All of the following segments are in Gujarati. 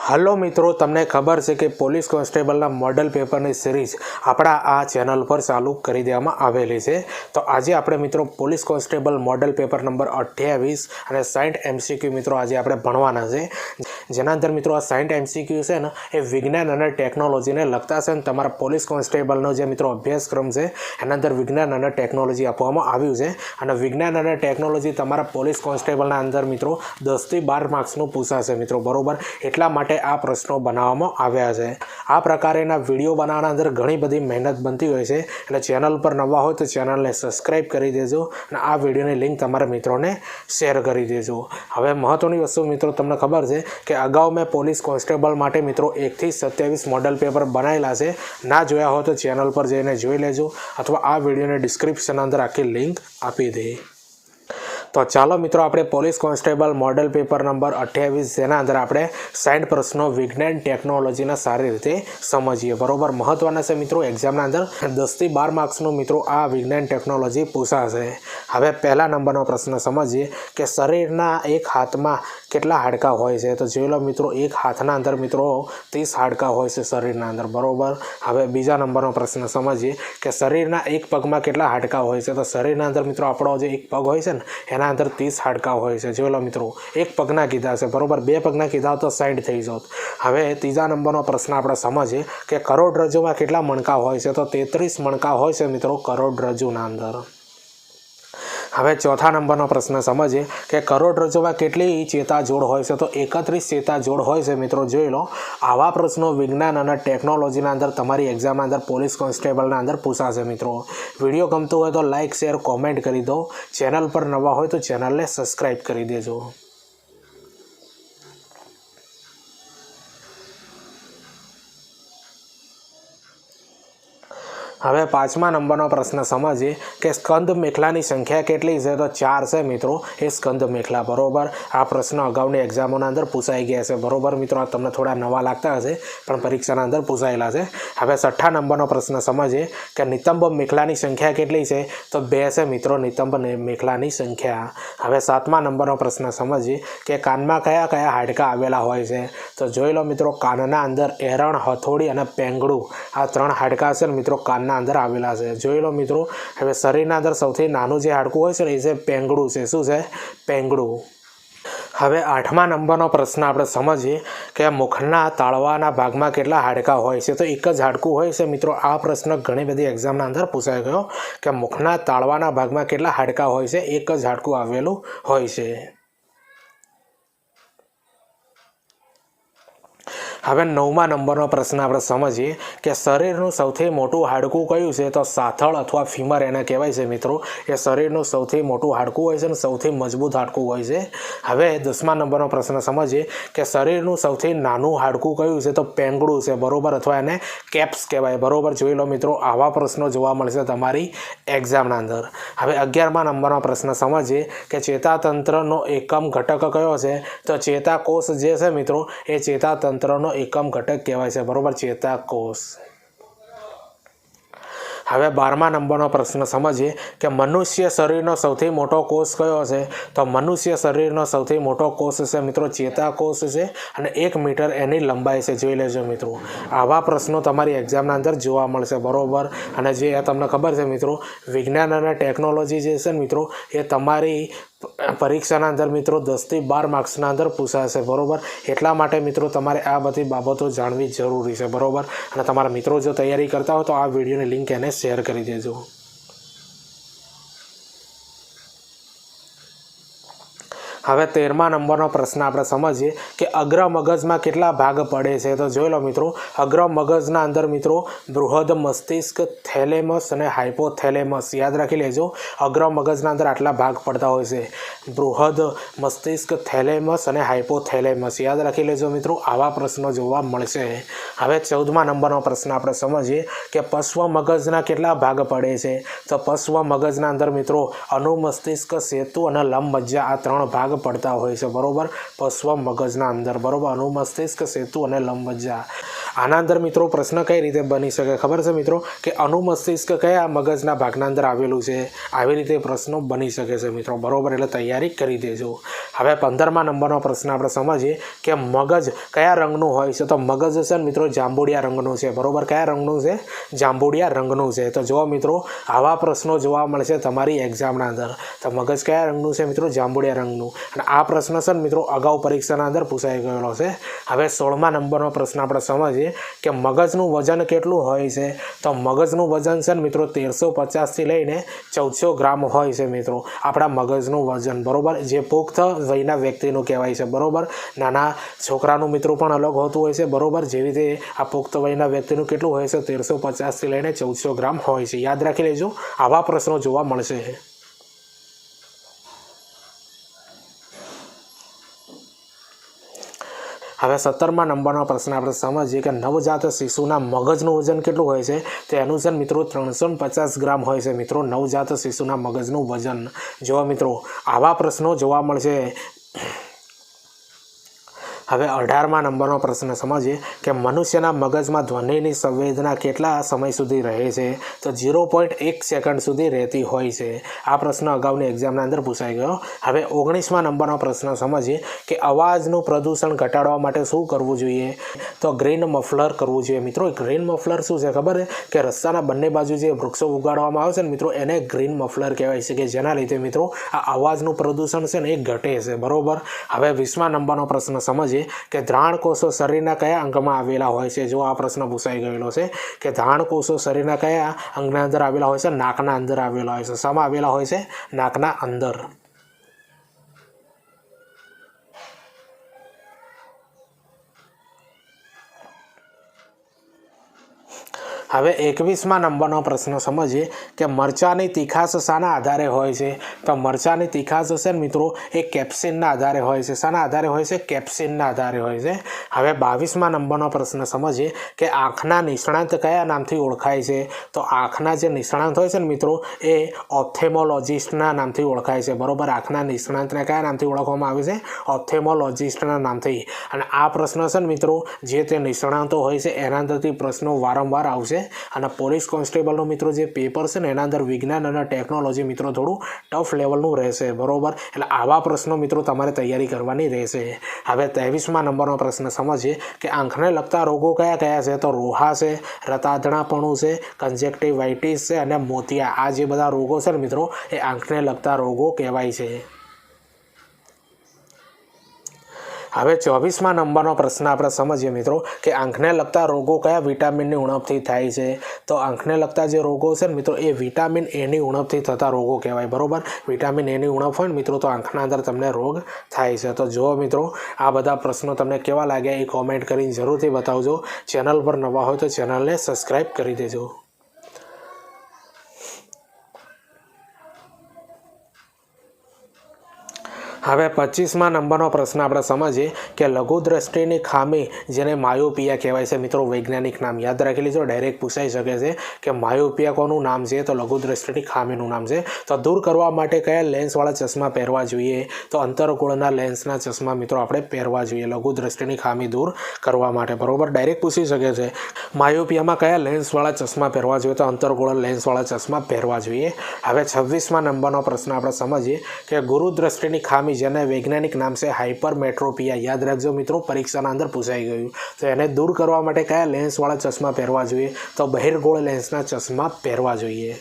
હલો મિત્રો, તમને ખબર છે કે પોલીસ કોન્સ્ટેબલના મોડલ પેપરની સિરીઝ આપણા આ ચેનલ પર ચાલુ કરી દેવામાં આવેલી છે। તો આજે આપણે મિત્રો police constable model paper number 28 અને 60 MCQ મિત્રો આજે આપણે ભણવાના છે। જેના અંદર મિત્રો આ 60 MCQ છે ને એ વિજ્ઞાન અને ટેકનોલોજીને લગતા છે। તમારા પોલીસ કોન્સ્ટેબલનો જે મિત્રો અભ્યાસક્રમ છે એના અંદર વિજ્ઞાન અને ટેકનોલોજી આપવામાં આવ્યું છે અને વિજ્ઞાન અને ટેકનોલોજી તમારા પોલીસ કોન્સ્ટેબલના અંદર મિત્રો 10 થી 12 માર્ક્સનું પૂછાશે મિત્રો, બરોબર। એટલા માટે આ પ્રશ્નો બનાવવામાં આવ્યા છે। આ પ્રકારના વિડીયો બનાવવાના અંદર ઘણી બધી મહેનત બનતી હોય છે, એટલે ચેનલ પર નવા હોય તો ચેનલને સબસ્ક્રાઇબ કરી દેજો અને આ વિડીયોની લિંક તમારા મિત્રોને શેર કરી દેજો। હવે મહત્વની વસ્તુ મિત્રો તમને ખબર છે કે અગાઉ મેં પોલીસ કોન્સ્ટેબલ માટે મિત્રો 1 થી 27 મોડલ પેપર બનાવેલા છે। ના જોયા હોય તો ચેનલ પર જઈને જોઈ લેજો અથવા આ વિડીયોને ડિસ્ક્રિપ્શન અંદર આખી લિંક આપી દે। તો ચાલો મિત્રો આપણે police constable model paper number 28 જેના અંદર આપણે 60 પ્રશ્નો વિજ્ઞાન ટેકનોલોજીના સારી રીતે સમજીએ, બરોબર। મહત્વના છે મિત્રો, એક્ઝામના અંદર 10 થી 12 માર્ક્સનું મિત્રો આ વિજ્ઞાન ટેકનોલોજી પૂછાશે। હવે પહેલા નંબરનો પ્રશ્ન સમજીએ કે શરીરના એક હાથમાં કેટલા હાડકાં હોય છે? તો જોઈ લો મિત્રો, એક હાથના અંદર મિત્રો 30 હાડકાં હોય છે શરીરના અંદર, બરોબર। હવે બીજા નંબરનો પ્રશ્ન સમજીએ કે શરીરના એક પગમાં કેટલા હાડકાં હોય છે? તો શરીરના અંદર મિત્રો આપણો જે એક પગ હોય છે ને એના અંદર 30 હાડકાં હોય છે। જોઈ લો મિત્રો, એક પગના કીધા છે, બરોબર। બે પગના કીધા તો 60 થઈ જાત। હવે ત્રીજા નંબરનો પ્રશ્ન આપણે સમજીએ કે કરોડરજ્જુમાં કેટલા મણકા હોય છે? તો 33 મણકા હોય છે મિત્રો કરોડરજ્જુના અંદર। હવે ચોથા નંબરનો પ્રશ્ન સમજીએ કે કરોડરજ્જુમાં કેટલી ચેતાજોડ હોય છે? તો 31 ચેતાજોડ હોય છે મિત્રો, જોઈ લો। આવા પ્રશ્નો વિજ્ઞાન અને ટેકનોલોજીના અંદર તમારી એક્ઝામના અંદર પોલીસ કોન્સ્ટેબલના અંદર પૂછાશે મિત્રો। વિડીયો ગમતો હોય તો લાઇક શેર કોમેન્ટ કરી દો, ચેનલ પર નવા હોય તો ચેનલને સબસ્ક્રાઈબ કરી દેજો। હવે પાંચમા નંબરનો પ્રશ્ન સમજીએ કે સ્કંદ મેખલાની સંખ્યા કેટલી છે? તો 4 છે મિત્રો એ સ્કંદ મેખલા, બરોબર। આ પ્રશ્ન અગાઉની એક્ઝામોના અંદર પૂછાઈ ગયા છે, બરોબર મિત્રો। આ તમને થોડા નવા લાગતા હશે પણ પરીક્ષાના અંદર પૂછાયેલા છે। હવે છઠ્ઠા નંબરનો પ્રશ્ન સમજીએ કે નિતંબ મેખલાની સંખ્યા કેટલી છે? તો 2 છે મિત્રો નિતંબ મેખલાની સંખ્યા। હવે સાતમા નંબરનો પ્રશ્ન સમજીએ કે કાનમાં કયા કયા હાડકાં આવેલા હોય છે? તો જોઈ લો મિત્રો, કાનના અંદર એરણ, હથોડી અને પેંગડું આ 3 હાડકાં છે ને મિત્રો કાન અંદર આવેલા છે, જોઈ લો મિત્રો। હવે શરીરના અંદર સૌથી નાનું જે હાડકું હોય છે ને એ છે પેંગડું છે। શું છે? પેંગડું। હવે આઠમા નંબરનો પ્રશ્ન આપણે સમજીએ કે મુખના તાળવાના ભાગમાં કેટલા હાડકાં હોય છે? તો એક જ હાડકું હોય છે મિત્રો। આ પ્રશ્ન ઘણી બધી એક્ઝામના અંદર પૂછાઈ ગયો કે મુખના તાળવાના ભાગમાં કેટલા હાડકાં હોય છે? એક જ હાડકું આવેલું હોય છે। હવે 9મા નંબરનો પ્રશ્ન આપણે સમજીએ કે શરીરનું સૌથી મોટું હાડકું કયું છે? તો સાથળ અથવા ફીમર એને કહેવાય છે મિત્રો। એ શરીરનું સૌથી મોટું હાડકું હોય છે અને સૌથી મજબૂત હાડકું હોય છે। હવે 10મા નંબરનો પ્રશ્ન સમજીએ કે શરીરનું સૌથી નાનું હાડકું કયું છે? તો પેંગડું છે, બરોબર, અથવા એને કેપ્સ કહેવાય, બરોબર। જોઈ લો મિત્રો, આવા પ્રશ્નો જોવા મળશે તમારી એક્ઝામના અંદર। હવે 11મા નંબરનો પ્રશ્ન સમજીએ કે ચેતાતંત્રનો એકમ ઘટક કયો છે? તો ચેતાકોષ જે છે મિત્રો એ ચેતાતંત્રનો એકમ ઘટક કહેવાય છે, બરોબર, ચેતાકોષ। હવે 12મા નંબરનો પ્રશ્ન સમજીએ કે મનુષ્ય શરીરનો સૌથી મોટો કોષ કયો છે? તો મનુષ્ય શરીરનો સૌથી મોટો કોષ છે મિત્રો ચેતાકોષ છે અને 1 મીટર એની લંબાઈ છે, જોઈ લેજો મિત્રો। આવા પ્રશ્નો તમારી એક્ઝામના અંદર જોવા મળશે, બરોબર। અને જે તમને ખબર છે મિત્રો, વિજ્ઞાન અને ટેકનોલોજી જે છે મિત્રો એ તમારી પરીક્ષાના અંદર મિત્રો 10 થી 12 માર્ક્સના અંદર પૂછાશે, બરોબર। એટલા માટે મિત્રો તમારે આ બધી બાબતો જાણવી જરૂરી છે, બરોબર। અને તમારા મિત્રો જો તૈયારી કરતા હોય તો આ વિડીયોની લિંક એને શેર કરી દેજો। હવે 13મા નંબરનો પ્રશ્ન આપણે સમજીએ કે અગ્ર મગજમાં કેટલા ભાગ પડે છે? તો જોઈ લો મિત્રો, અગ્ર મગજના અંદર મિત્રો બૃહદ મસ્તિષ્ક, થેલેમસ અને હાઇપોથેલેમસ, યાદ રાખી લેજો। અગ્ર મગજના અંદર આટલા ભાગ પડતા હોય છે, બૃહદ મસ્તિષ્ક, થેલેમસ અને હાઇપોથેલેમસ, યાદ રાખી લેજો મિત્રો। આવા પ્રશ્નો જોવા મળશે। હવે 14મા નંબરનો પ્રશ્ન આપણે સમજીએ કે પશ્વ મગજના કેટલા ભાગ પડે છે? તો પશ્વ મગજના અંદર મિત્રો અનુમસ્તિષ્ક, સેતુ અને લંબમજ્જા આ 3 ભાગ પડતા હોય છે, બરોબર, પશ્વ મગજના અંદર, બરોબર, અનુમસ્તિષ્ક, સેતુ અને લંબમજ્જા। આના અંદર મિત્રો પ્રશ્ન કઈ રીતે બની શકે ખબર છે મિત્રો કે અનુમસ્તિષ્ક કયા મગજના ભાગના અંદર આવેલું છે, આવી રીતે પ્રશ્નો બની શકે છે મિત્રો, બરોબર, એટલે તૈયારી કરી દેજો. હવે 15મા નંબરનો પ્રશ્ન આપણે સમજીએ કે મગજ કયા રંગનું હોય છે. તો મગજ છે ને મિત્રો જાંબુડિયા રંગનું છે, બરોબર. કયા રંગનું છે? જાંબુડિયા રંગનું છે. તો જો મિત્રો આવા પ્રશ્નો જોવા મળશે તમારી એક્ઝામના અંદર. તો મગજ કયા રંગનું છે મિત્રો? જાંબુડિયા રંગનું. અને આ પ્રશ્ન છે ને મિત્રો અગાઉ પરીક્ષાના અંદર પૂછાઈ ગયેલો છે. હવે 16મા નંબરનો પ્રશ્ન આપણે સમજીએ કે મગજનું વજન કેટલું હોય છે. તો મગજનું વજન છે ને મિત્રો 1350થી લઈને 1400 ગ્રામ હોય છે મિત્રો, આપણા મગજનું વજન, બરોબર. જે પુખ્ત વયના વ્યક્તિનું કહેવાય છે, બરોબર. નાના છોકરાનું મિત્રો પણ અલગ હોતું હોય છે, બરોબર. જેવી રીતે આ પુખ્ત વયના વ્યક્તિનું કેટલું હોય છે? 1350થી લઈને 1400 ગ્રામ હોય છે. યાદ રાખી લેજો, આવા પ્રશ્નો જોવા મળશે. હવે 17મા નંબરનો પ્રશ્ન આપણે સમજીએ કે નવજાત શિશુના મગજનું વજન કેટલું હોય છે. તો એનું છે મિત્રો 350 ગ્રામ હોય છે મિત્રો, નવજાત શિશુના મગજનું વજન. જો મિત્રો આવા પ્રશ્નો જોવા મળશે. હવે 18મા નંબરનો પ્રશ્ન સમજીએ કે મનુષ્યના મગજમાં ધ્વનિની સંવેદના કેટલા સમય સુધી રહે છે. તો 0.1 સેકન્ડ સુધી રહેતી હોય છે. આ પ્રશ્ન અગાઉની એક્ઝામના અંદર પૂછાઈ ગયો. હવે 19મા નંબરનો પ્રશ્ન સમજીએ કે અવાજનું પ્રદૂષણ ઘટાડવા માટે શું કરવું જોઈએ. તો ગ્રીન મફલર કરવું જોઈએ મિત્રો. ગ્રીન મફલર શું છે ખબર છે કે રસ્તાના બંને બાજુ જે વૃક્ષો ઉગાડવામાં આવે છે ને મિત્રો, એને ગ્રીન મફલર કહેવાય છે, કે જેના લીધે મિત્રો આ અવાજનું પ્રદૂષણ છે ને એ ઘટે છે, બરોબર. હવે 20મા નંબરનો પ્રશ્ન સમજીએ કે ધાણ કોષો શરીરના કયા અંગમાં આવેલા હોય છે. જો આ પ્રશ્ન પૂછાઈ ગયેલો છે કે ધાણ કોષો શરીરના કયા અંગના અંદર આવેલા હોય છે. નાકના અંદર આવેલા હોય છે. શામાં આવેલા હોય છે? નાકના અંદર. હવે 21મા નંબરનો પ્રશ્ન સમજીએ કે મરચાની તીખાશ શાના આધારે હોય છે. તો મરચાની તીખાશ છે ને મિત્રો એ કેપ્સિનના આધારે હોય છે. શાના આધારે હોય છે? કેપ્સિનના આધારે હોય છે. હવે 22મા નંબરનો પ્રશ્ન સમજીએ કે આંખના નિષ્ણાંત કયા નામથી ઓળખાય છે. તો આંખના જે નિષ્ણાંત હોય છે ને મિત્રો એ ઓપ્થેમોલોજિસ્ટના નામથી ઓળખાય છે, બરોબર. આંખના નિષ્ણાંતને કયા નામથી ઓળખવામાં આવે છે? ઓપ્થેમોલોજિસ્ટના નામથી. અને આ પ્રશ્ન છે ને મિત્રો જે તે નિષ્ણાંતો હોય છે એના અંદરથી પ્રશ્નો વારંવાર આવશે. અને પોલીસ કોન્સ્ટેબલનો મિત્રો જે પેપર છે ને એના અંદર વિજ્ઞાન અને ટેકનોલોજી મિત્રો થોડું ટફ લેવલનું રહેશે, બરોબર. એટલે આવા પ્રશ્નો મિત્રો તમારે તૈયારી કરવાની રહેશે. હવે 23મા નંબરનો પ્રશ્ન સમજીએ કે આંખને લગતા રોગો કયા કયા છે. તો રોહા છે, રતાદણાપણું છે, કન્જેક્ટિવાઇટિસ છે અને મોતિયા. આ જે બધા રોગો છે ને મિત્રો એ આંખને લગતા રોગો કહેવાય છે. હવે 24મા નંબરનો પ્રશ્ન આપણે સમજીએ મિત્રો કે આંખને લગતા રોગો કયા વિટામિનની ઉણપથી થાય છે. તો આંખને લગતા જે રોગો છે ને મિત્રો એ વિટામિન એની ઉણપથી થતા રોગો કહેવાય, બરોબર. વિટામિન એની ઉણપ હોય ને મિત્રો તો આંખના અંદર તમને રોગ થાય છે. તો જો મિત્રો આ બધા પ્રશ્નો તમને કેવા લાગ્યા એ કોમેન્ટ કરીને જરૂરથી બતાવજો. ચેનલ પર નવા હોય તો ચેનલને સબસ્ક્રાઈબ કરી દેજો. હવે 25મા નંબરનો પ્રશ્ન આપણે સમજીએ કે લઘુદ્રષ્ટિની ખામી જેને માયોપિયા કહેવાય છે મિત્રો, વૈજ્ઞાનિક નામ યાદ રાખી લેજો. ડાયરેક્ટ પૂછાઈ શકે છે કે માયોપિયા કોનું નામ છે. તો લઘુદ્રષ્ટિની ખામીનું નામ છે. તો દૂર કરવા માટે કયા લેન્સવાળા ચશ્મા પહેરવા જોઈએ. તો અંતરગોળના લેન્સના ચશ્મા મિત્રો આપણે પહેરવા જોઈએ લઘુદ્રષ્ટિની ખામી દૂર કરવા માટે, બરોબર. ડાયરેક્ટ પૂછી શકે છે માયોપિયામાં કયા લેન્સવાળા ચશ્મા પહેરવા જોઈએ. તો અંતરગોળ લેન્સવાળા ચશ્મા પહેરવા જોઈએ. હવે 26મા નંબરનો પ્રશ્ન આપણે સમજીએ કે ગુરુદ્રષ્ટિની ખામી જેને વૈજ્ઞાનિક નામ છે હાઇપરમેટ્રોપિયા. યાદ રાખજો મિત્રો, પરીક્ષાના અંદર પૂછાઈ ગયું. તો એને દૂર કરવા માટે કયા લેન્સવાળા ચશ્મા પહેરવા જોઈએ. તો બહિર્ગોળ લેન્સના ચશ્મા પહેરવા જોઈએ.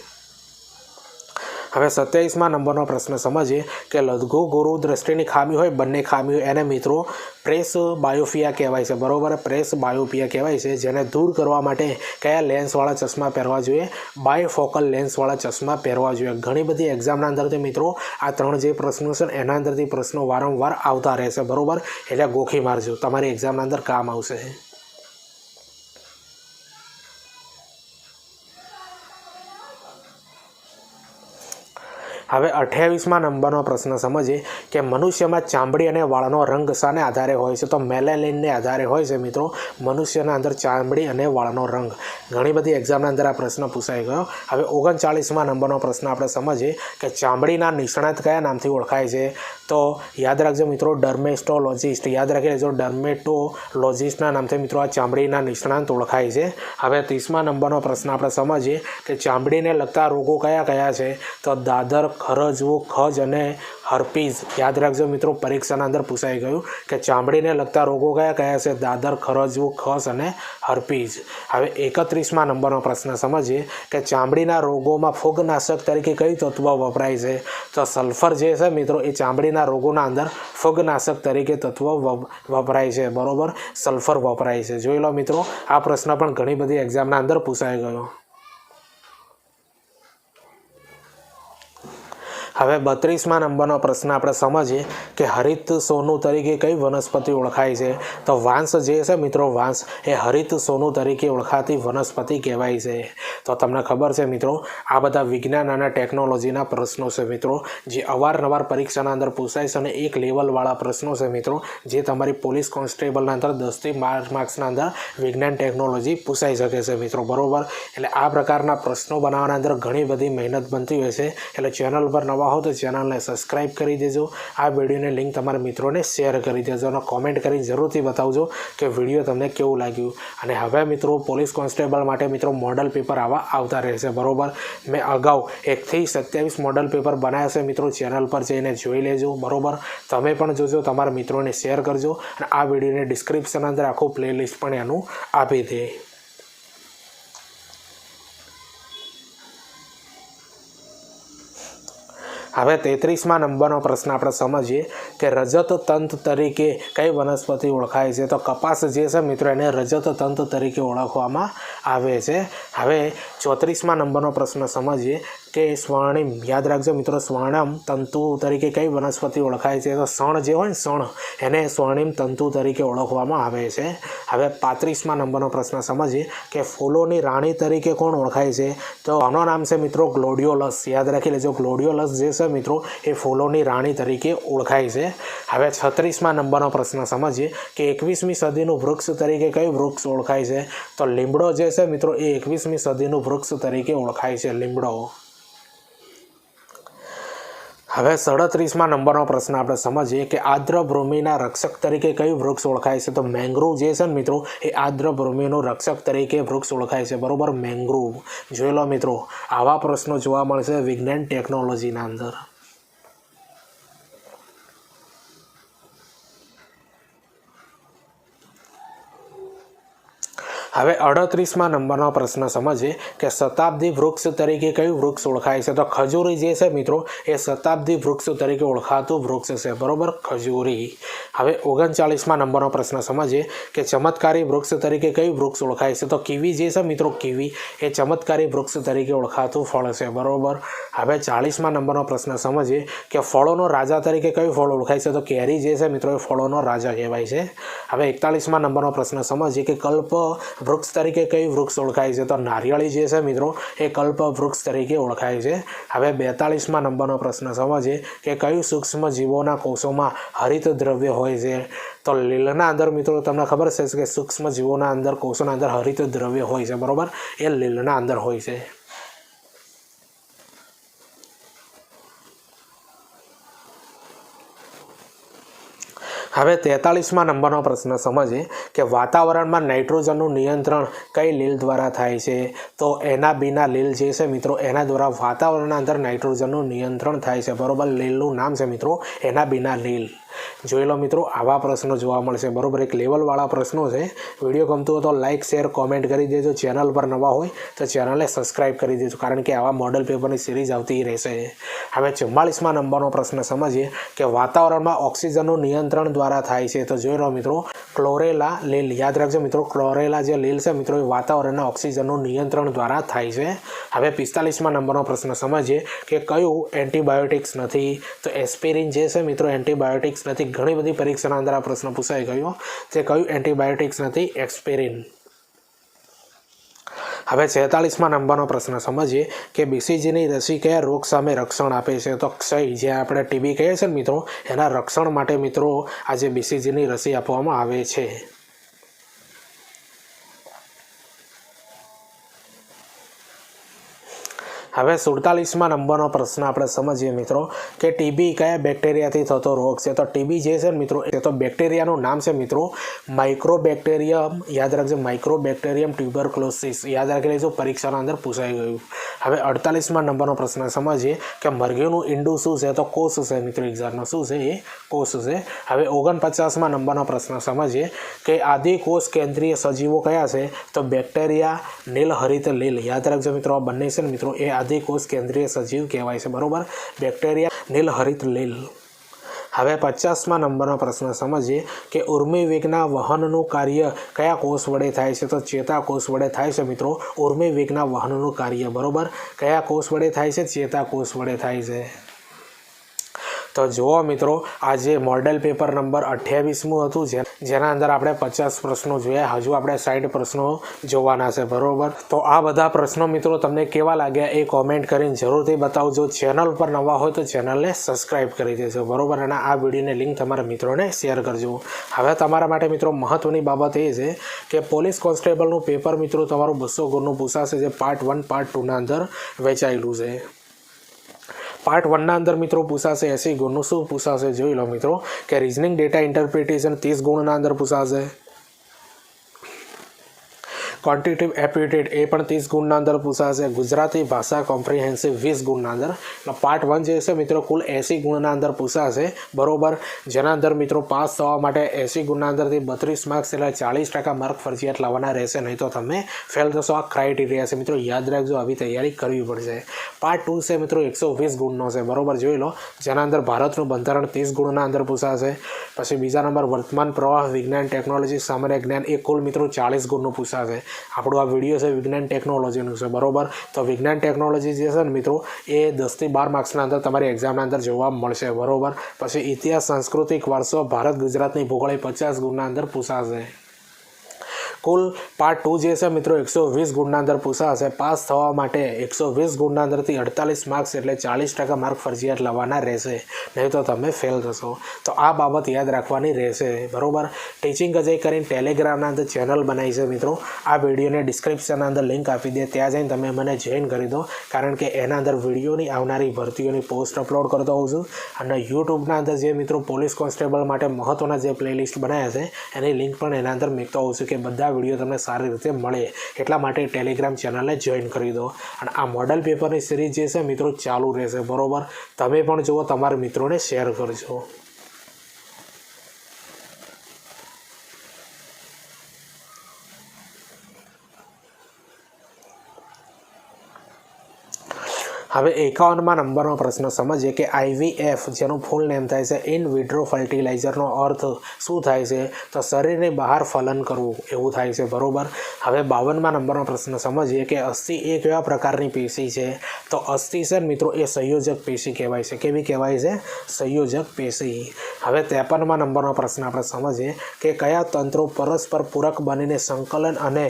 હવે 27મા નંબરનો પ્રશ્ન સમજીએ કે લઘુ ગુરુ દ્રષ્ટિની ખામી હોય, બંને ખામી હોય, એને મિત્રો પ્રેસ બાયોપિયા કહેવાય છે, બરોબર. પ્રેસ બાયોપિયા કહેવાય છે. જેને દૂર કરવા માટે કયા લેન્સવાળા ચશ્મા પહેરવા જોઈએ. બાયફોકલ લેન્સવાળા ચશ્મા પહેરવા જોઈએ. ઘણી બધી એક્ઝામના અંદરથી મિત્રો આ 3 જે પ્રશ્નો છે એના અંદરથી પ્રશ્નો વારંવાર આવતા રહેશે, બરોબર. એટલે ગોખી મારજો, તમારી એક્ઝામના અંદર કામ આવશે. હવે 28મા નંબરનો પ્રશ્ન સમજીએ કે મનુષ્યમાં ચામડી અને વાળનો રંગ શાને આધારે હોય છે? તો મેલેનિનને આધારે હોય છે મિત્રો મનુષ્યના અંદર ચામડી અને વાળનો રંગ. ઘણી બધી એક્ઝામના અંદર આ પ્રશ્ન પૂછાઈ ગયો. હવે 39મા નંબરનો પ્રશ્ન આપણે સમજીએ કે ચામડીના નિષ્ણાત કયા નામથી ઓળખાય છે? તો યાદ રાખજો મિત્રો, ડર્મેટોલોજિસ્ટ. યાદ રાખી લેજો, ડર્મેટોલોજિસ્ટના નામથી મિત્રો આ ચામડીના નિષ્ણાત ઓળખાય છે. હવે 30મા નંબરનો પ્રશ્ન આપણે સમજીએ કે ચામડીને લગતા રોગો કયા કયા છે? તો દાદર, ખરજવું, ખજ અને હર્પીઝ. યાદ રાખજો મિત્રો, પરીક્ષાના અંદર પૂછાઈ ગયું કે ચામડીને લગતા રોગો કયા કયા છે? દાદર, ખરજવું, ખસ અને હર્પીઝ. હવે 31મા નંબરનો પ્રશ્ન સમજીએ કે ચામડીના રોગોમાં ફૂગનાશક તરીકે કયું તત્વ વપરાય છે? તો સલ્ફર જે છે મિત્રો એ ચામડીના રોગોના અંદર ફૂગનાશક તરીકે તત્વ વપરાય છે. બરોબર, સલ્ફર વપરાય છે. જોઈ લો મિત્રો, આ પ્રશ્ન પણ ઘણી બધી એક્ઝામના અંદર પૂછાઈ ગયો. હવે 32મા નંબરનો પ્રશ્ન આપણે સમજીએ કે હરિત સોનું તરીકે કઈ વનસ્પતિ ઓળખાય છે? તો વાંસ જે છે મિત્રો, વાંસ એ હરિત સોનું તરીકે ઓળખાતી વનસ્પતિ કહેવાય છે. તો તમને ખબર છે મિત્રો, આ બધા વિજ્ઞાન અને ટેકનોલોજીના પ્રશ્નો છે મિત્રો, જે અવારનવાર પરીક્ષાના અંદર પૂછાય છે અને એક લેવલવાળા પ્રશ્નો છે મિત્રો, જે તમારી પોલીસ કોન્સ્ટેબલના અંદર 10થી 12 માર્ક્સના અંદર વિજ્ઞાન ટેકનોલોજી પૂછાઈ શકે છે મિત્રો. બરોબર, એટલે આ પ્રકારના પ્રશ્નો બનાવવાના અંદર ઘણી બધી મહેનત બનતી હોય છે. એટલે ચેનલ પર નવા હો તો ચેનલને સબસ્ક્રાઈબ કરી દેજો. આ વિડીયોની લિંક તમારા મિત્રોને શેર કરી દેજો અને કોમેન્ટ કરી જરૂરથી બતાવજો કે વિડીયો તમને કેવું લાગ્યું. અને હવે મિત્રો પોલીસ કોન્સ્ટેબલ માટે મિત્રો મોડલ પેપર આવતા રહેશે. બરોબર, મેં અગાઉ 1 થી 27 મોડલ પેપર બનાવ્યા છે મિત્રો, ચેનલ પર જઈને જોઈ લેજો. બરોબર, તમે પણ જોજો, તમારા મિત્રોને શેર કરજો અને આ વિડીયોને ડિસ્ક્રિપ્શન અંદર આખું પ્લેલિસ્ટ પણ એનું આપી દે. હવે 33મા નંબરનો પ્રશ્ન આપણે સમજીએ કે રજત તંત તરીકે કઈ વનસ્પતિ ઓળખાય છે? તો કપાસ જે છે મિત્રો એને રજત તંત તરીકે ઓળખવામાં આવે છે. હવે 34મા નંબરનો પ્રશ્ન સમજીએ કે સ્વર્ણિમ. યાદ રાખજો મિત્રો, સ્વર્ણમ તંતુ તરીકે કઈ વનસ્પતિ ઓળખાય છે? તો શણ જે હોય ને, શણ, એને સ્વર્ણિમ તંતુ તરીકે ઓળખવામાં આવે છે. હવે 35મા નંબરનો પ્રશ્ન સમજીએ કે ફૂલોની રાણી તરીકે કોણ ઓળખાય છે? તો આનું નામ છે મિત્રો ગ્લોડિયોલસ. યાદ રાખી લેજો, ગ્લોડિયોલસ જે છે મિત્રો એ ફૂલોની રાણી તરીકે ઓળખાય છે. હવે 36મા નંબરનો પ્રશ્ન સમજીએ કે 21મી સદીનું વૃક્ષ તરીકે કયું વૃક્ષ ઓળખાય છે? તો લીમડો જે છે મિત્રો એ 21મી સદીનું વૃક્ષ તરીકે ઓળખાય છે, લીમડો. હવે 37મા નંબરનો પ્રશ્ન આપણે સમજીએ કે આર્દ્રભૂમિના રક્ષક તરીકે કયું વૃક્ષ ઓળખાય છે? તો મેંગ્રુવ જે છે ને મિત્રો એ આર્દ્રભૂમિનું રક્ષક તરીકે વૃક્ષ ઓળખાય છે. બરોબર, મેંગ્રુવ. જોઈ લો મિત્રો, આવા પ્રશ્નો જોવા મળશે વિજ્ઞાન ટેકનોલોજીના અંદર. હવે 38મા નંબરનો પ્રશ્ન સમજીએ કે શતાબ્દી વૃક્ષ તરીકે કયું વૃક્ષ ઓળખાય છે? તો ખજૂરી જે છે મિત્રો એ શતાબ્દી વૃક્ષ તરીકે ઓળખાતું વૃક્ષ છે. બરોબર, ખજૂરી. હવે 39મા નંબરનો પ્રશ્ન સમજીએ કે ચમત્કારી વૃક્ષ તરીકે કયું વૃક્ષ ઓળખાય છે? તો કીવી જે છે મિત્રો, કીવી એ ચમત્કારી વૃક્ષ તરીકે ઓળખાતું ફળ છે. બરોબર. હવે 40મા નંબરનો પ્રશ્ન સમજીએ કે ફળોનો રાજા તરીકે કયું ફળ ઓળખાય છે? તો કેરી જે છે મિત્રો એ ફળોનો રાજા કહેવાય છે. હવે 41મા નંબરનો પ્રશ્ન સમજીએ કે કલ્પ વૃક્ષ તરીકે કયું વૃક્ષ ઓળખાય છે? તો નારિયેળી જે છે મિત્રો એ કલ્પ વૃક્ષ તરીકે ઓળખાય છે. હવે 42મા નંબરનો પ્રશ્ન સમજીએ કે કયું સૂક્ષ્મ જીવોના કોષોમાં હરિત દ્રવ્ય હોય છે? તો લીલના અંદર મિત્રો તમને ખબર છે કે સૂક્ષ્મ જીવોના અંદર, કોષોના અંદર હરિત દ્રવ્ય હોય છે. બરોબર, એ લીલના અંદર હોય છે. હવે 43મા નંબરનો પ્રશ્ન સમજીએ કે વાતાવરણમાં નાઇટ્રોજનનું નિયંત્રણ કઈ લીલ દ્વારા થાય છે? તો એનાબીના લીલ જે છે મિત્રો એના દ્વારા વાતાવરણના અંદર નાઇટ્રોજનનું નિયંત્રણ થાય છે. બરોબર, લીલનું નામ છે મિત્રો એનાબીના લીલ. જોઈ લો મિત્રો, આવા પ્રશ્નો જોવા મળશે. બરોબર, એક લેવલવાળા પ્રશ્નો છે. વિડીયો ગમતો હોય તો લાઇક, શેર, કોમેન્ટ કરી દેજો. ચેનલ પર નવા હોય તો ચેનલને સબસ્ક્રાઈબ કરી દેજો, કારણ કે આવા મોડલ પેપરની સિરીઝ આવતી રહેશે. હવે 44મા નંબરનો પ્રશ્ન સમજીએ કે વાતાવરણમાં ઓક્સિજનનું નિયંત્રણ દ્વારા થાય છે? તો જોઈ લો મિત્રો, ક્લોરેલા લીલ. યાદ રાખજો મિત્રો, ક્લોરેલા જે લીલ છે મિત્રો એ વાતાવરણના ઓક્સિજનનું નિયંત્રણ દ્વારા થાય છે. હવે 45મા નંબરનો પ્રશ્ન સમજીએ કે કયું એન્ટીબાયોટિક્સ નથી? તો એસ્પિરિન જે છે મિત્રો એન્ટીબાયોટિક્સ નથી. ઘણી બધી પરીક્ષાના અંદર આ પ્રશ્ન પૂછાઈ ગયો. તે કયું એન્ટીબાયોટિક્સ નથી? એસ્પિરિન. હવે 46મા નંબરનો પ્રશ્ન સમજીએ કે BCGની રસી કયા રોગ સામે રક્ષણ આપે છે? તો ક્ષય, જે આપણે TB કહીએ છીએ ને મિત્રો, એના રક્ષણ માટે મિત્રો આજે BCGની રસી આપવામાં આવે છે. હવે 47મા નંબરનો પ્રશ્ન આપણે સમજીએ મિત્રો કે TB કયા બેક્ટેરિયાથી થતો રોગ છે? તો TB જે છે ને મિત્રો, એ તો બેક્ટેરિયાનું નામ છે મિત્રો માઇક્રોબેક્ટેરિયમ. યાદ રાખજો, માઇક્રોબેક્ટેરિયમ ટ્યુબરક્લોસિસ. યાદ રાખી લેજો, પરીક્ષાના અંદર પૂછાઈ ગયું. હવે 48મા નંબરનો પ્રશ્ન સમજીએ કે મરઘીનું ઈંડું શું છે? તો કોષ છે મિત્રો. એક્ઝામમાં શું છે? એ કોષ છે. હવે 49મા નંબરનો પ્રશ્ન સમજીએ કે આદિકોષ કેન્દ્રીય સજીવો કયા છે? તો બેક્ટેરિયા, નીલહરિત લીલ. યાદ રાખજો મિત્રો, આ બંને છે ને મિત્રો એ આદિકોષ કેન્દ્રીય સજીવ કહેવાય છે. બરોબર, બેક્ટેરિયા, નીલહરિત લીલ. હવે 50મા નંબરનો પ્રશ્ન સમજીએ કે ઉર્મિવેગના વહનનું કાર્ય કયા કોષ વડે થાય છે? તો ચેતાકોષ વડે થાય છે મિત્રો ઉર્મિવેગના વહનનું કાર્ય. બરોબર, કયા કોષ વડે થાય છે? ચેતાકોષ વડે થાય છે. તો જુઓ મિત્રો, આજે મોડેલ પેપર નંબર 28મું હતું, જેના અંદર આપણે 50 પ્રશ્નો જોયા. હજુ આપણે 60 પ્રશ્નો જોવાના છે. બરોબર, તો આ બધા પ્રશ્નો મિત્રો તમને કેવા લાગ્યા એ કોમેન્ટ કરીને જરૂરથી બતાવજો. ચેનલ પર નવા હોય તો ચેનલને સબસ્ક્રાઈબ કરી દેજો. બરોબર, અને આ વિડીયોની લિંક તમારા મિત્રોને શેર કરજો. હવે તમારા માટે મિત્રો મહત્વની બાબત એ છે કે પોલીસ કોન્સ્ટેબલનું પેપર મિત્રો તમારું 200 ગુણનું પૂછાશે, જે પાર્ટ 1 પાર્ટ 2ના અંદર વહેંચાયેલું છે. પાર્ટ 1ના અંદર મિત્રો પૂછાશે 80 ગુણનું. શું પૂછાશે જોઈ લો મિત્રો કે રિઝનિંગ ડેટા ઇન્ટરપ્રિટેશન 30 ગુણના અંદર પૂછાશે. ક્વોન્ટિટેટિવ એપ્ટિટ્યૂડ એ પણ 30 ગુણના અંદર પૂછાશે. ગુજરાતી ભાષા કોમ્પ્રિહેન્સિવ 20 ગુણના અંદર. પાર્ટ 1 જે છે મિત્રો કુલ 80 ગુણના અંદર પૂછાશે. બરોબર, જેના અંદર મિત્રો પાસ થવા માટે 80 ગુણના અંદરથી 32 માર્ક્સ એટલે 40% માર્ક ફરજિયાત લાવવાના રહેશે, નહીં તો તમે ફેલ થશો. આ ક્રાઇટેરિયા છે મિત્રો, યાદ રાખજો, આવી તૈયારી કરવી પડશે. પાર્ટ 2 છે મિત્રો 120 ગુણનો છે. બરોબર, જોઈ લો, જેના અંદર ભારતનું બંધારણ 30 ગુણના અંદર પૂછાશે. પછી બીજા નંબર વર્તમાન પ્રવાહ, વિજ્ઞાન ટેકનોલોજી, સામાન્ય જ્ઞાન, એ કુલ મિત્રો 40 ગુણનું પૂછાશે. આપણું આ વિડીયો છે વિજ્ઞાન ટેકનોલોજીનું છે. બરોબર, તો વિજ્ઞાન ટેકનોલોજી જે છે ને મિત્રો એ 10 થી 12 માર્ક્સના અંદર તમારી એક્ઝામના અંદર જોવા મળશે. બરોબર, પછી ઇતિહાસ, સાંસ્કૃતિક વારસો, ભારત ગુજરાતની ભૂગોળ 50 ગુણના અંદર પૂછાશે. કુલ પાર્ટ 2 જે છે મિત્રો 120 ગુણના અંદર પૂછાશે. પાસ થવા માટે 120 ગુણના અંદરથી 48 માર્ક્સ એટલે 40% માર્ક ફરજિયાત લાવવાના રહેશે, નહીં તો તમે ફેલ થશો. તો આ બાબત યાદ રાખવાની રહેશે. બરોબર, ટીચિંગ અજય કરીને ટેલિગ્રામના અંદર ચેનલ બનાવી છે મિત્રો. આ વિડીયોને ડિસ્ક્રિપ્શનના અંદર લિંક આપી દે, ત્યાં જઈને તમે મને જોઈન કરી દો, કારણ કે એના અંદર વિડીયોની આવનારી ભરતીઓની પોસ્ટ અપલોડ કરતો હોઉં છું. અને યુટ્યુબના અંદર જે મિત્રો પોલીસ કોન્સ્ટેબલ માટે મહત્ત્વના જે પ્લેલિસ્ટ બનાવ્યા છે એની લિંક પણ એના અંદર મૂકતો હોઉં છું કે બધા વિડીયો તમને સારી રીતે મળે. એટલા માટે ટેલિગ્રામ ચેનલને જોઈન કરી દો. અને આ મોડલ પેપરની સિરીઝ જે છે મિત્રો ચાલુ રહેશે. બરોબર, તમે પણ જુઓ, તમારા મિત્રોને શેર કરજો. હવે 51મા નંબરનો પ્રશ્ન સમજીએ કે IVF, જેનું ફૂલ નેમ થાય છે ઇન વિટ્રો ફર્ટિલાઇઝરનો અર્થ શું થાય છે? તો શરીરની બહાર ફલન કરવું, એવું થાય છે. બરોબર, હવે 52મા નંબરનો પ્રશ્ન સમજીએ કે અસ્થિ એ કેવા પ્રકારની પેશી છે? તો અસ્થિ છે મિત્રો એ સંયોજક પેશી કહેવાય છે. કેવી કહેવાય છે? સંયોજક પેશી. હવે 53મા નંબરનો પ્રશ્ન આપણે સમજીએ કે કયા તંત્રો પરસ્પર પૂરક બનીને સંકલન અને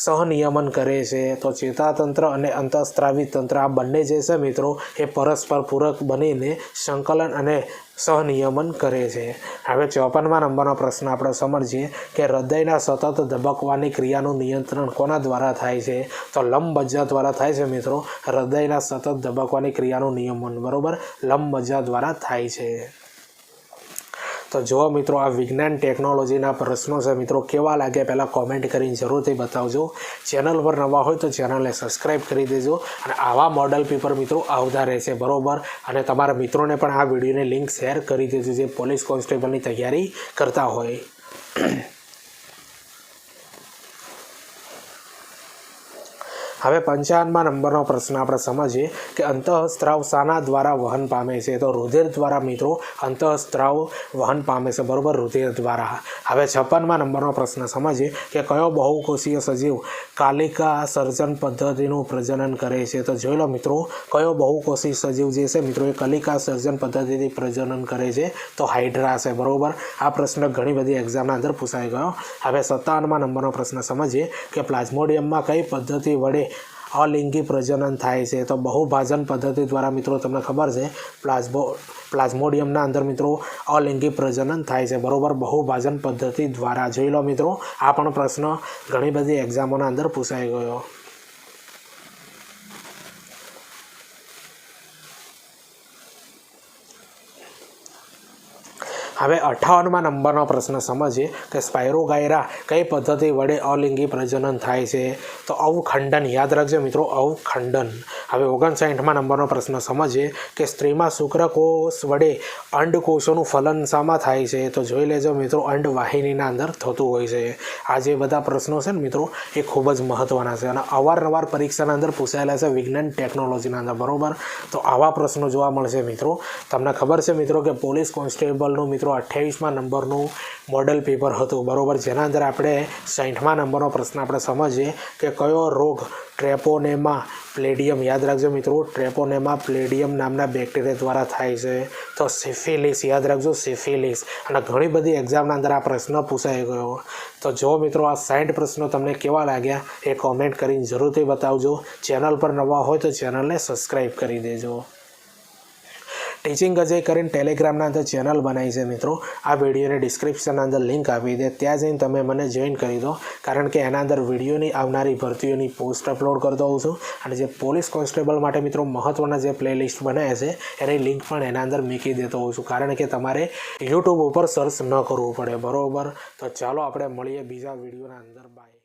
સહનિયમન કરે છે? તો ચેતાતંત્ર અને અંતઃસ્ત્રાવી તંત્ર, આ બંને જે છે મિત્રો એ પરસ્પર પૂરક બનીને સંકલન અને સહનિયમન કરે છે. હવે 54મા નંબરનો પ્રશ્ન આપણે સમજીએ કે હૃદયના સતત ધબકવાની ક્રિયાનું નિયંત્રણ કોના દ્વારા થાય છે? તો લંબમજ્જા દ્વારા થાય છે મિત્રો, હૃદયના સતત ધબકવાની ક્રિયાનું નિયમન. બરોબર, લંબમજ્જા દ્વારા થાય છે. તો જુઓ મિત્રો, આ વિજ્ઞાન ટેકનોલોજીના પ્રશ્નો છે મિત્રો, કેવા લાગે પહેલાં કોમેન્ટ કરીને જરૂરથી બતાવજો. ચેનલ પર નવા હોય તો ચેનલને સબસ્ક્રાઈબ કરી દેજો. અને આવા મોડલ પેપર મિત્રો આવતા રહેશે. બરોબર, અને તમારા મિત્રોને પણ આ વિડીયોની લિંક શેર કરી દેજો જે પોલીસ કોન્સ્ટેબલની તૈયારી કરતા હોય. હવે 55મા નંબરનો પ્રશ્ન આપણે સમજીએ કે અંતઃસ્ત્રાવ શાના દ્વારા વહન પામે છે? તો રુધિર દ્વારા મિત્રો અંતઃસ્ત્રાવ વહન પામે છે, બરોબર, રુધિર દ્વારા. હવે 56મા નંબરનો પ્રશ્ન સમજીએ કે કયો બહુકોષીય સજીવ કાલિકા સર્જન પદ્ધતિનું પ્રજનન કરે છે? તો જોઈ લો મિત્રો, કયો બહુકોષી સજીવ જે છે મિત્રો એ કલિકા સર્જન પદ્ધતિથી પ્રજનન કરે છે? તો હાઇડ્રા છે, બરોબર. આ પ્રશ્ન ઘણી બધી એક્ઝામના અંદર પૂછાઈ ગયો. હવે 57મા નંબરનો પ્રશ્ન સમજીએ કે પ્લાઝ્મોડિયમમાં કઈ પદ્ધતિ વડે અલિંગી પ્રજનન થાય છે? તો બહુભાજન પદ્ધતિ દ્વારા મિત્રો તમને ખબર છે પ્લાઝ્મોડિયમના અંદર મિત્રો અલિંગી પ્રજનન થાય છે, બરોબર, બહુભાજન પદ્ધતિ દ્વારા. જોઈ લો મિત્રો, આ પણ પ્રશ્ન ઘણી બધી એક્ઝામોના અંદર પૂછાઈ ગયો. હવે 58મા નંબરનો પ્રશ્ન સમજીએ કે સ્પાયરોગાયરા કઈ પદ્ધતિ વડે અલિંગી પ્રજનન થાય છે? તો અવખંડન, યાદ રાખજો મિત્રો, અવખંડન. હવે 59મા નંબરનો પ્રશ્ન સમજીએ કે સ્ત્રીમાં શુક્રકોષ વડે અંડકોષોનું ફલન શામાં થાય છે? તો જોઈ લેજો મિત્રો, અંડવાહિનીના અંદર થતું હોય છે. આ જે બધા પ્રશ્નો છે ને મિત્રો એ ખૂબ જ મહત્ત્વના છે અને અવારનવાર પરીક્ષાના અંદર પૂછાયેલા છે વિજ્ઞાન ટેકનોલોજીના અંદર, બરોબર. તો આવા પ્રશ્નો જોવા મળશે મિત્રો. તમને ખબર છે મિત્રો કે પોલીસ કોન્સ્ટેબલનું મિત્રો 28મા નંબરનું મોડલ પેપર હતું, બરોબર, જેના અંદર આપણે 60મા નંબરનો પ્રશ્ન આપણે સમજીએ કે કયો રોગ ટ્રેપોનેમા પ્લેડિયમ, યાદ રાખજો મિત્રો, ટ્રેપોનેમા પ્લેડિયમ નામના બેક્ટેરિયા દ્વારા થાય છે? તો સિફિલિસ, યાદ રાખજો, સિફિલિસ. અને ઘણી બધી એક્ઝામના અંદર આ પ્રશ્ન પૂછાઈ ગયો. તો જો મિત્રો આ 60 પ્રશ્નો તમને કેવા લાગ્યા એ કોમેન્ટ કરીને જરૂરથી બતાવજો. ચેનલ પર નવા હોય તો ચેનલને સબસ્ક્રાઈબ કરી દેજો. ટીચિંગ અજય કરીને ટેલિગ્રામના અંદર ચેનલ બનાવી છે મિત્રો. આ વિડીયોની ડિસ્ક્રિપ્શનના અંદર લિંક આપી દે, ત્યાં જઈને તમે મને જોઈન કરી દો, કારણ કે એના અંદર વિડીયોની આવનારી ભરતીઓની પોસ્ટ અપલોડ કરતો હોઉં છું અને જે પોલીસ કોન્સ્ટેબલ માટે મિત્રો મહત્ત્વના જે પ્લેલિસ્ટ બનાવે છે એની લિંક પણ એના અંદર મૂકી દેતો હોઉં છું, કારણ કે તમારે યુટ્યુબ ઉપર સર્ચ ન કરવું પડે, બરોબર. તો ચાલો આપણે મળીએ બીજા વિડીયોના અંદર. બાય.